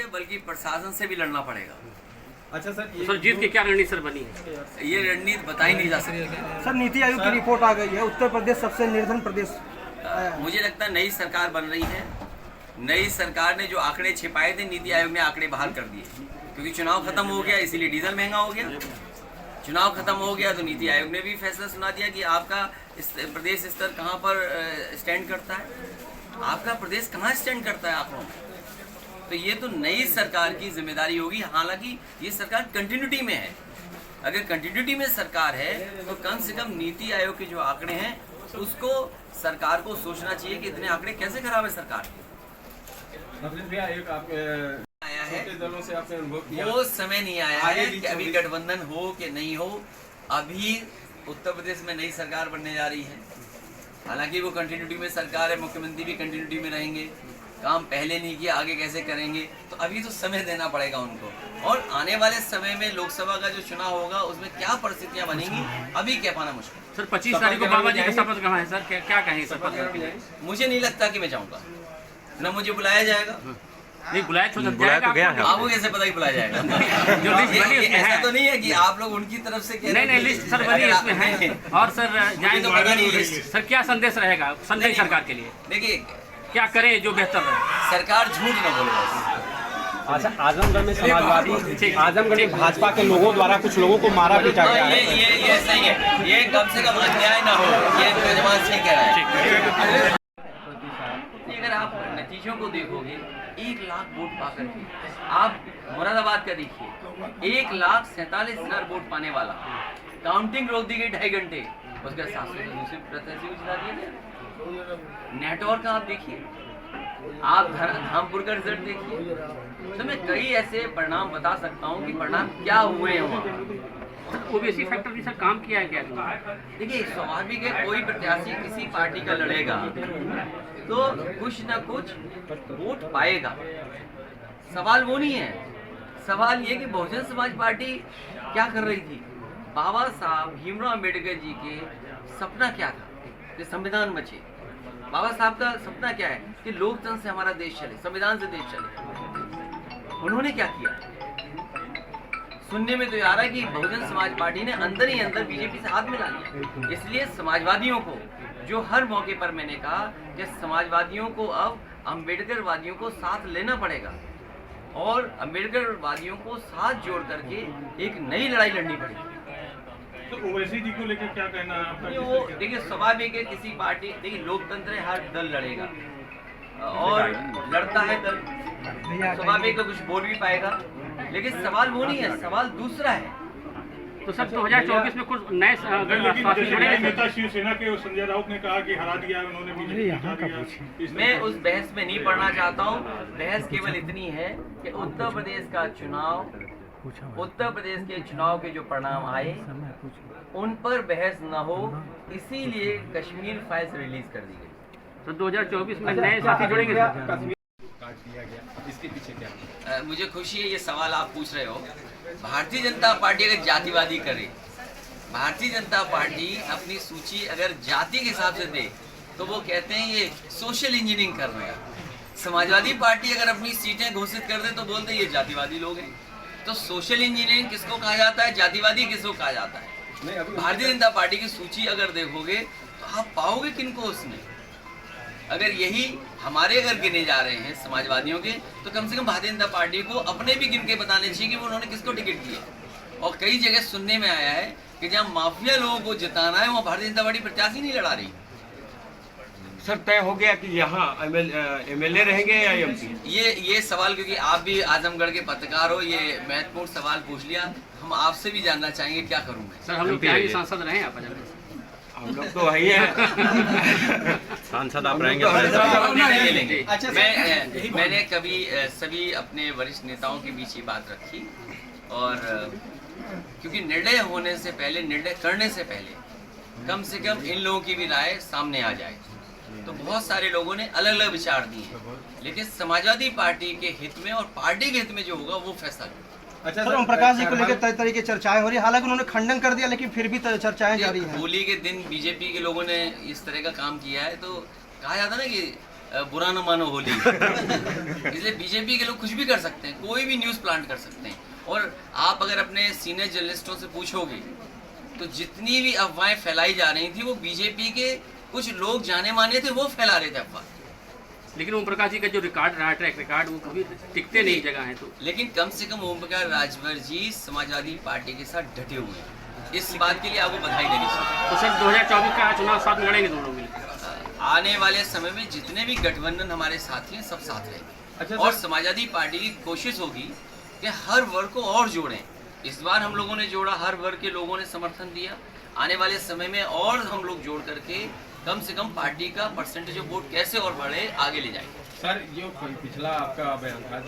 है बल्कि प्रशासन से भी लड़ना पड़ेगा। अच्छा सर, सर जीत की क्या रणनीति सर बनी है? ये रणनीति बताई नहीं जा सकती। सर नीति आयोग की रिपोर्ट आ गई है, उत्तर प्रदेश सबसे निर्धन प्रदेश। मुझे लगता है नई सरकार बन रही है, नई सरकार ने जो आंकड़े छिपाए थे नीति आयोग ने आंकड़े बाहर कर दिए, क्योंकि चुनाव खत्म हो गया इसीलिए डीजल महंगा हो गया। चुनाव खत्म हो गया तो नीति आयोग ने भी फैसला सुना दिया कि आपका प्रदेश स्तर कहाँ पर स्टैंड करता है, आपका प्रदेश कहाँ स्टैंड करता है आंकड़ों में। तो ये तो नई सरकार की जिम्मेदारी होगी। हालांकि ये सरकार कंटिन्यूटी में है, अगर कंटिन्यूटी में सरकार है तो कम से कम नीति आयोग के जो आंकड़े हैं उसको सरकार को सोचना चाहिए कि इतने आंकड़े कैसे खराब है सरकार के। आया है दलों से आपने अनुभव किया, वो समय नहीं आया है कि अभी गठबंधन हो कि नहीं हो। अभी उत्तर प्रदेश में नई सरकार बनने जा रही है, हालांकि वो कंटिन्यूटी में सरकार है, मुख्यमंत्री भी कंटिन्यूटी में रहेंगे, काम पहले नहीं किया आगे कैसे करेंगे। तो अभी तो समय देना पड़ेगा उनको, और आने वाले समय में लोकसभा का जो चुनाव होगा उसमें क्या परिस्थितियां बनेंगी अभी कह पाना मुश्किल। सर 25 तारीख को बाबा जी का शपथ कहाँ है सर, क्या कहें शपथ? मुझे नहीं लगता कि मैं जाऊंगा, न मुझे बुलाया जाएगा। नहीं बुलाया तो गया है आपको कैसे पता कि बुलाया जाएगा? जो लिस्ट बनी उसमें ऐसा है। तो नहीं है कि आप लोग उनकी तरफ से कह रहे नहीं लिस्ट सर बनी उसमें है। और सर मुझे तो पता नहीं लिस्ट। सर क्या संदेश रहेगा संदेश सरकार के लिए, देखिए क्या करें जो बेहतर रहे? सरकार झूठ न बोले बस। अच्छा, आजमगढ़ में समाजवादी, आजमगढ़ में भाजपा के लोगों द्वारा कुछ लोगों को मारा पीटा गया है। ये सही है, ये कम से कम अन्याय ना हो, ये मेजबान सही कह रहा है। अगर आप नतीजों को देखोगे 1 लाख वोट पाकर के आप मुरादाबाद का देखिए, 1,47,000 वोट पाने वाला, काउंटिंग रोक दी गई 2.5 घंटे, उसका 700 जिता दिए गए। नेटवर्क का आप देखिए, आप धामपुर का रिजल्ट देखिए, तो मैं कई ऐसे परिणाम बता सकता हूँ कि परिणाम क्या हुए हैं वहाँ। ओबीसी फैक्टर भी सर काम किया है क्या? देखिए स्वाभाविक है, कोई प्रत्याशी किसी पार्टी का लड़ेगा तो कुछ न कुछ वोट पाएगा। सवाल वो नहीं है, सवाल ये कि बहुजन समाज पार्टी क्या कर रही थी। बाबा साहब भीमराव अम्बेडकर जी के सपना क्या था कि संविधान बचे। बाबा साहब का सपना क्या है कि लोकतंत्र से हमारा देश चले, संविधान से देश चले। उन्होंने क्या किया? सुनने में तो आ रहा है कि बहुजन समाज पार्टी ने अंदर ही अंदर बीजेपी से हाथ मिला लिया। इसलिए समाजवादियों को, जो हर मौके पर मैंने कहा कि समाजवादियों को अब अम्बेडकर वादियों को साथ लेना पड़ेगा और अम्बेडकर वादियों को साथ जोड़ करके एक नई लड़ाई लड़नी पड़ेगी। तो ओवैसी जी को लेकर क्या कहना है आपका? वो देखिए स्वाभाविक है, किसी पार्टी, देखिए लोकतंत्र है, हर दल लड़ेगा और लड़ता है दल, स्वाभाविक है कुछ बोल भी पाएगा, लेकिन सवाल वो नहीं है, सवाल दूसरा है। तो सर 2024 में कुछ नए नेता शिवसेना के संजय राउत ने कहा कि हरा दिया उन्होंने बीजेपी। मैं उस बहस में नहीं पढ़ना चाहता हूँ। बहस केवल इतनी है कि उत्तर प्रदेश का चुनाव, उत्तर प्रदेश के चुनाव के जो परिणाम आए उन पर बहस न हो, इसीलिए कश्मीर फाइल्स रिलीज कर दी गई। तो 2024 में नए साथी जुड़ेंगे सर? इसके पीछे क्या? मुझे खुशी है ये सवाल आप पूछ रहे हो। भारतीय जनता पार्टी अगर जातिवादी करे, भारतीय जनता पार्टी अपनी सूची अगर जाति के हिसाब से दे तो वो कहते हैं ये सोशल इंजीनियरिंग कर रहे हैं। समाजवादी पार्टी अगर अपनी सीटें घोषित कर दे तो बोलते हैं ये जातिवादी लोग हैं। तो सोशल इंजीनियरिंग किसको कहा जाता है, जातिवादी किसको कहा जाता है? भारतीय जनता पार्टी की सूची अगर देखोगे तो आप पाओगे किनको उसमें। अगर यही हमारे अगर गिने जा रहे हैं समाजवादियों के, तो कम से कम भारतीय जनता पार्टी को अपने भी गिन के बताने चाहिए कि वो उन्होंने किसको टिकट दिया। और कई जगह सुनने में आया है कि जहाँ माफिया लोगों को जिताना है वहाँ भारतीय जनता पार्टी प्रत्याशी नहीं लड़ा रही। सर तय हो गया कि यहाँ एमएलए रहेंगे या एमपी? ये सवाल, क्योंकि आप भी आजमगढ़ के पत्रकार हो, ये महत्वपूर्ण सवाल पूछ लिया। हम आपसे भी जानना चाहेंगे क्या करूँ मैं। सर हम लोग क्या सांसद रहे हैं आप? हम लोग तो वही है सांसद, आप रहेंगे। अच्छा, मैंने कभी सभी अपने वरिष्ठ नेताओं के बीच ये बात रखी, और क्योंकि निर्णय होने से पहले, निर्णय करने से पहले कम से कम इन लोगों की भी राय सामने आ जाए। तो बहुत सारे लोगों ने अलग अलग विचार दिए, लेकिन समाजवादी पार्टी के हित में और पार्टी के हित में जो होगा वो फैसला होगा। अच्छा सर, ओम प्रकाश जी को लेकर कई तरह की चर्चाएं हो रही है, हालांकि उन्होंने खंडन कर दिया लेकिन फिर भी चर्चाएं जारी हैं। होली के दिन बीजेपी के लोगों ने इस तरह का काम किया है, तो कहा जाता ना कि बुरा न मानो होली। इसलिए बीजेपी के लोग कुछ भी कर सकते हैं, कोई भी न्यूज़ प्लांट कर सकते हैं। और आप अगर अपने सीनियर जर्नलिस्टों से पूछोगे तो जितनी भी अफवाहें फैलाई जा रही थी वो बीजेपी के कुछ लोग जाने माने थे, वो फैला रहे थे अफवाह। लेकिन ओम प्रकाश जी का जो रिकॉर्ड रहा, ट्रैक रिकॉर्ड, वो कभी टिकते नहीं जगह है। तो लेकिन कम से कम ओम प्रकाश राजभर जी समाजवादी पार्टी के साथ डटे हुए हैं, इस बात के लिए आपको बधाई देनी चाहिए। तो सर 2024 का चुनाव साथ में लड़ेंगे दोनों मिलकर? आने वाले समय में जितने भी गठबंधन हमारे साथी हैं सब साथ रहेंगे। और समाजवादी पार्टी की कोशिश होगी कि हर वर्ग को और जोड़ें। इस बार हम लोगों ने जोड़ा, हर वर्ग के लोगों ने समर्थन दिया। आने वाले समय में और हम लोग जोड़ करके कम से कम पार्टी का परसेंटेज ऑफ वोट कैसे और बढ़े, आगे ले जाएंगे। सर जो पिछला आपका बयान था